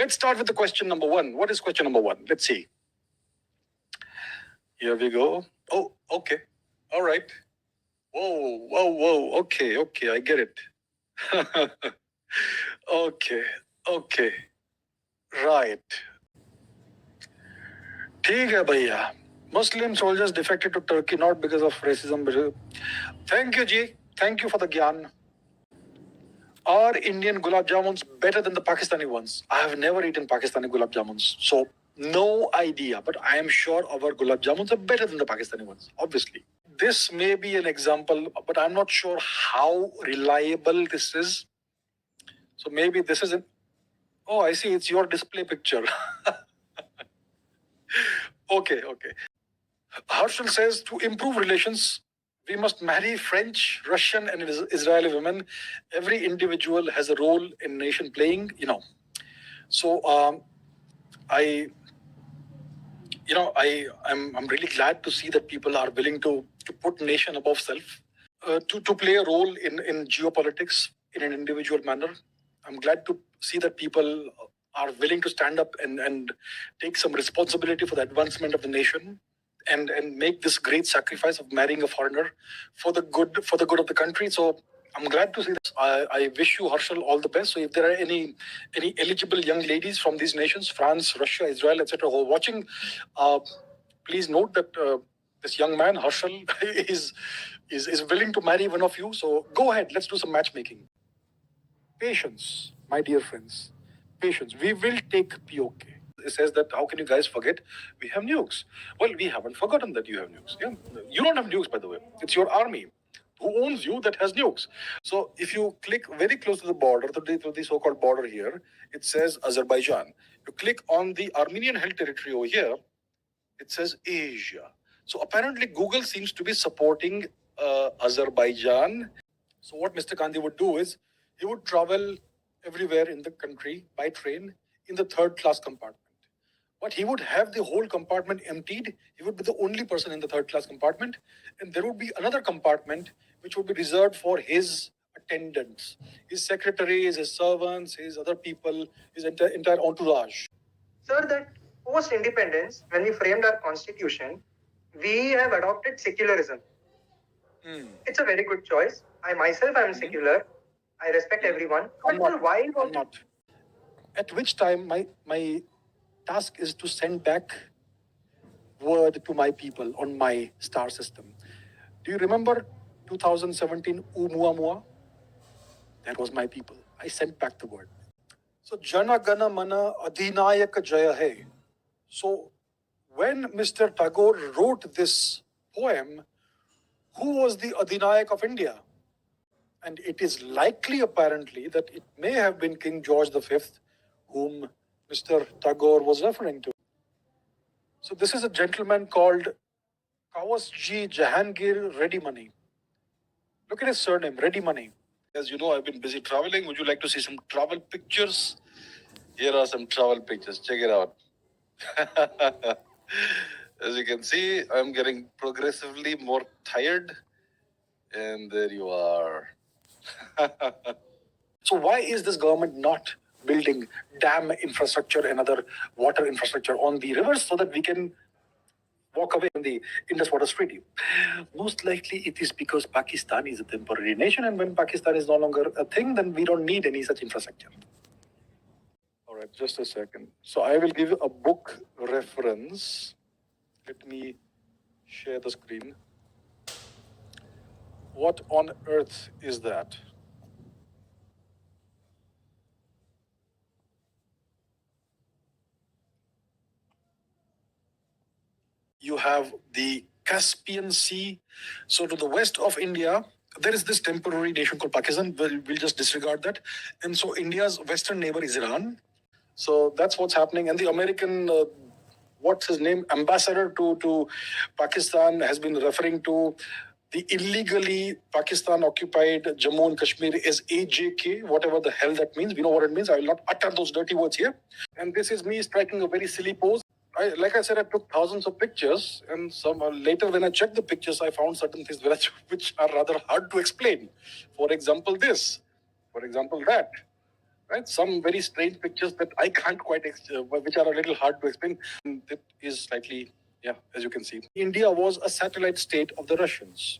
let's start with the question number one. What is question number one? Let's see. Here we go. Oh, okay. All right. Whoa. Okay, I get it. Okay. Right. ठीक है भैया. Muslim soldiers defected to Turkey not because of racism. Thank you, Ji. Thank you for the gyan. Are Indian gulab jamuns better than the Pakistani ones? I have never eaten Pakistani gulab jamuns, so no idea. But I am sure our gulab jamuns are better than the Pakistani ones, obviously. This may be an example, but I'm not sure how reliable this is. So maybe this is an... Oh, I see. It's your display picture. Okay. Harshal says, to improve relations, we must marry French, Russian, and Israeli women. Every individual has a role in nation playing, So I'm really glad to see that people are willing to put nation above self, to play a role in geopolitics in an individual manner. I'm glad to see that people are willing to stand up and take some responsibility for the advancement of the nation and make this great sacrifice of marrying a foreigner for the good of the country. So I'm glad to see this. I wish you, Harshal, all the best. So if there are any eligible young ladies from these nations, France, Russia, Israel, etc., who are watching, please note that this young man, Harshal, is willing to marry one of you. So go ahead, let's do some matchmaking. Patience, my dear friends. Patience. We will take POK. It says that how can you guys forget we have nukes? Well, we haven't forgotten that you have nukes. Yeah? You don't have nukes, by the way. It's your army who owns you that has nukes. So if you click very close to the border, to the so-called border here, it says Azerbaijan. You click on the Armenian-held territory over here, it says Asia. So apparently Google seems to be supporting Azerbaijan. So what Mr. Gandhi would do is he would travel everywhere in the country by train in the third-class compartment. But he would have the whole compartment emptied. He would be the only person in the third-class compartment. And there would be another compartment which would be reserved for his attendants, his secretaries, his servants, his other people, his entire entourage. Sir, that post-independence, when we framed our constitution, we have adopted secularism. It's a very good choice. I myself am secular. I respect everyone. I'm not. At which time my task is to send back word to my people on my star system. Do you remember 2017 Oumuamua? That was my people. I sent back the word. So Jana Gana Mana Adhinayak Jaya Hai. So when Mr. Tagore wrote this poem, who was the Adhinayak of India? And it is likely, apparently, that it may have been King George V, whom Mr. Tagore was referring to. So this is a gentleman called Kawasji Jahangir Reddy Money. Look at his surname, Reddy Money. As you know, I've been busy traveling. Would you like to see some travel pictures? Here are some travel pictures. Check it out. As you can see, I'm getting progressively more tired. And there you are. So why is this government not building dam infrastructure and other water infrastructure on the rivers so that we can walk away from the Indus Waters Treaty? Most likely it is because Pakistan is a temporary nation, and when Pakistan is no longer a thing, then we don't need any such infrastructure. All right, just a second. So I will give a book reference. Let me share the screen. What on earth is that? You have the Caspian Sea. So to the west of India, there is this temporary nation called Pakistan. We'll just disregard that. And so India's western neighbor is Iran. So that's what's happening. And the American, what's his name, ambassador to Pakistan has been referring to the illegally Pakistan-occupied Jammu and Kashmir as AJK, whatever the hell that means. We know what it means. I will not utter those dirty words here. And this is me striking a very silly pose. Like I said, I took thousands of pictures, and some later when I checked the pictures, I found certain things which are rather hard to explain. For example, this. For example, that. right? Some very strange pictures that I can't quite, which are a little hard to explain. That is slightly, yeah, as you can see. India was a satellite state of the Russians.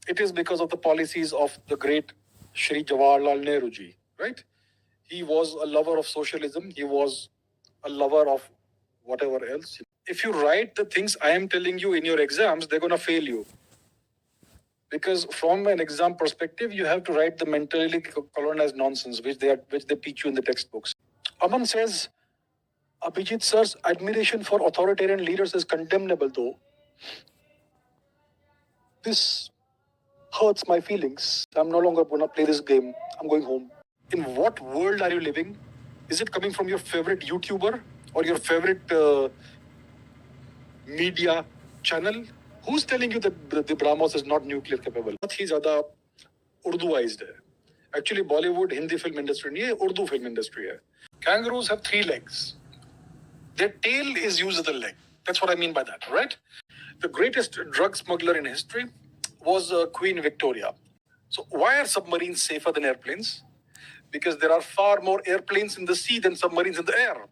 It is because of the policies of the great Shri Jawaharlal Nehru ji, right? He was a lover of socialism. He was a lover of whatever else. If you write the things I am telling you in your exams, they're going to fail you. Because from an exam perspective, you have to write the mentally colonized nonsense, which they teach you in the textbooks. Aman says, Abhijit sir's admiration for authoritarian leaders is condemnable, though. This hurts my feelings. I'm no longer going to play this game. I'm going home. In what world are you living? Is it coming from your favorite YouTuber or your favorite media channel? Who's telling you that the BrahMos is not nuclear capable? बहुत ही ज़्यादा उर्दूized है. Actually, Bollywood, Hindi film industry नहीं है, Urdu film industry है. Kangaroos have 3 legs. Their tail is used as a leg. That's what I mean by that, right? The greatest drug smuggler in history was Queen Victoria. So why are submarines safer than airplanes? Because there are far more airplanes in the sea than submarines in the air.